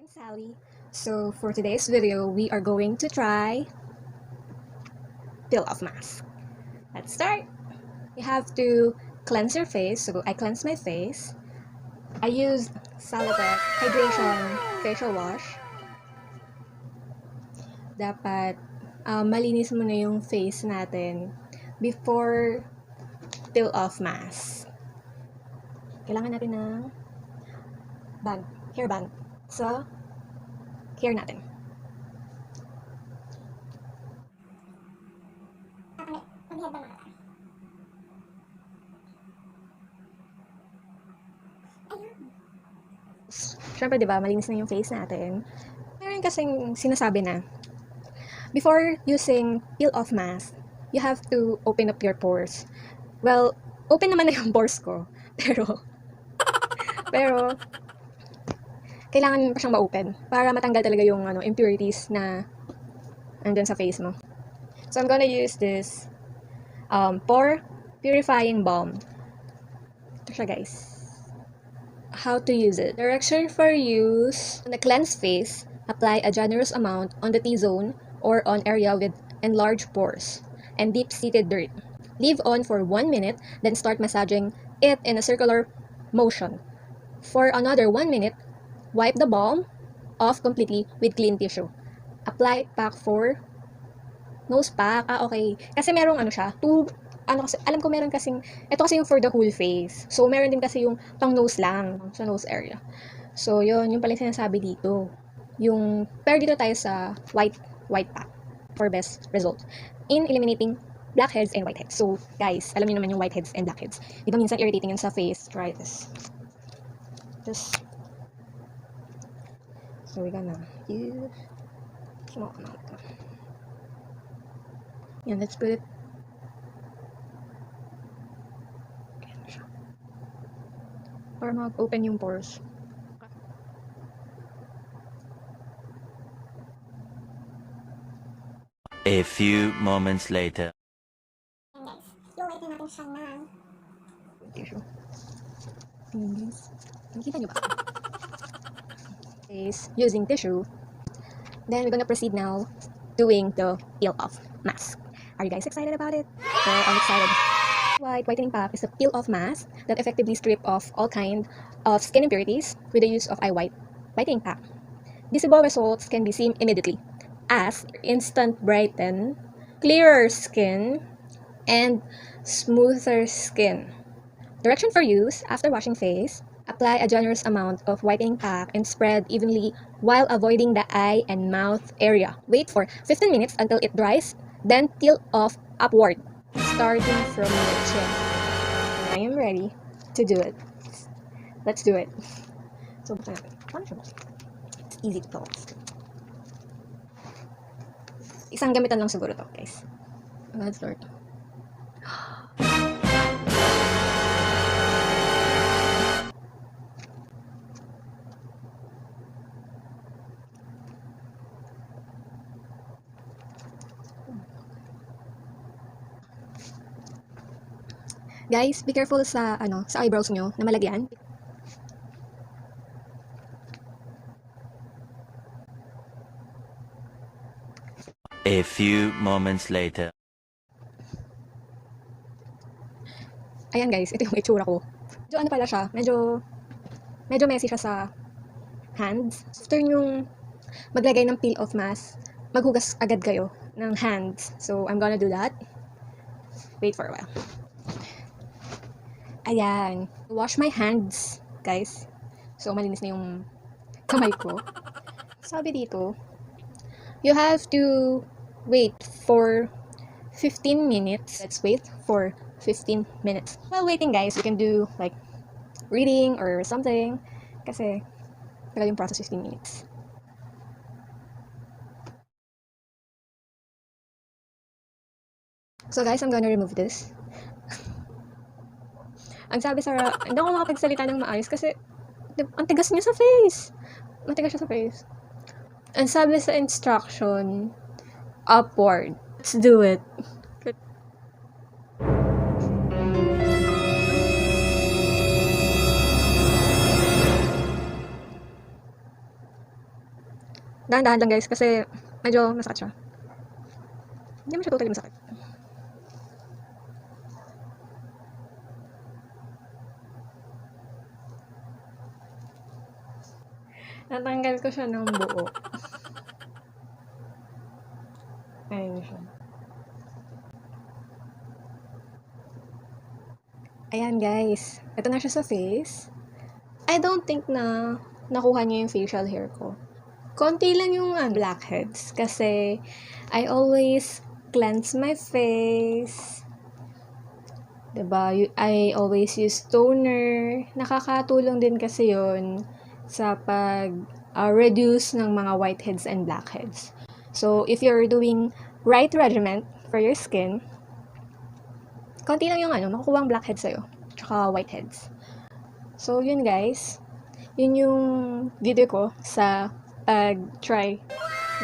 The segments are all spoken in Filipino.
I'm Sally. So for today's video, we are going to try peel-off mask. Let's start. You have to cleanse your face. So I cleanse my face. I used celeteque hydration facial wash. Dapat malinis muna yung face natin before peel-off mask. Kailangan natin ng band, hair band sa hair natin. Siyempre, di ba, malinis na yung face natin. Meron kasing sinasabi na, before using peel-off mask, you have to open up your pores. Well, open naman na yung pores ko. Pero, kailangan pa siyang ma-open para matanggal talaga yung impurities na andun sa face mo. So, I'm gonna use this pore purifying balm. Ito siya, guys. How to use it. Direction for use. On the cleansed face, apply a generous amount on the T-zone or on area with enlarged pores and deep-seated dirt. Leave on for 1 minute, then start massaging it in a circular motion. For another 1 minute, wipe the balm off completely with clean tissue. Apply pack for nose pack. Okay. Kasi merong siya, kasi, alam ko meron kasing, ito kasi yung for the whole face. So, meron din kasi yung pang nose lang, sa nose area. So, yun, yung pala yung sinasabi dito. Pero dito tayo sa white pack for best result in eliminating blackheads and whiteheads. So, guys, alam niyo naman yung whiteheads and blackheads. Di ba minsan irritating yun sa face? Try this. So, we're gonna use small amount. Yan, let's put it. Para mag-open yung pores. A few moments later. Guys, i-wipe na natin siya ng Tissue. Nakita nyo ba? Using tissue. Then we're gonna proceed now doing the peel-off mask. Are you guys excited about it? So, I'm excited. Whitening pack is a peel-off mask that effectively strips off all kinds of skin impurities with the use of whitening pack. Visible results can be seen immediately as instant brighten, clearer skin, and smoother skin. Direction for use: after washing face, apply a generous amount of whitening pack and spread evenly while avoiding the eye and mouth area. Wait for 15 minutes until it dries, then peel off upward, starting from the chin. I am ready to do it. Let's do it. So, it's easy to peel off. Isang gamitan lang siguro to, guys. Let's start. Guys, be careful sa sa eyebrows nyo na malagyan. A few moments later. Ayan guys, ito yung itsura ko. Medyo pala siya, medyo messy siya sa hands. After yung maglagay ng peel-off mask, maghugas agad kayo ng hands. So, I'm gonna do that. Wait for a while. Ayan. Wash my hands, guys. So, malinis na yung kamay ko. Sabi dito, you have to wait for 15 minutes. Let's wait for 15 minutes. While waiting, guys, you can do like reading or something. Kasi, tagal yung process 15 minutes. So, guys, I'm gonna remove this. Ang sabi sa, hindi ako makapagsalita ng maayos kasi ang tigas niya sa face. Matigas siya sa face. Ang sabi sa instruction, upward. Let's do it. Dahan-dahan lang guys kasi medyo masakit siya. Hindi mo siya totally masakit. Natanggal ko siya ng buo. Ayun siya. Ayan guys. Ito na siya sa face. I don't think na nakuha niya yung facial hair ko. Konti lang yung blackheads kasi I always cleanse my face. Diba? I always use toner. Nakakatulong din kasi yon sa pag-reduce ng mga whiteheads and blackheads. So, if you're doing right regimen for your skin, konti lang yung makukuha ang blackheads sa'yo. Tsaka whiteheads. So, yun guys. Yun yung video ko sa pag-try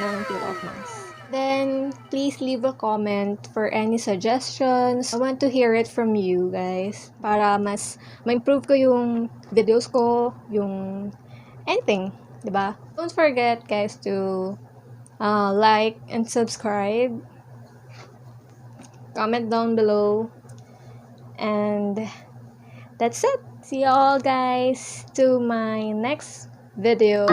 ng peel-off mask. Then, please leave a comment for any suggestions. I want to hear it from you guys para mas ma-improve ko yung videos ko, yung anything, diba? Don't forget guys to like and subscribe. Comment down below. And that's it. See you all guys to my next video.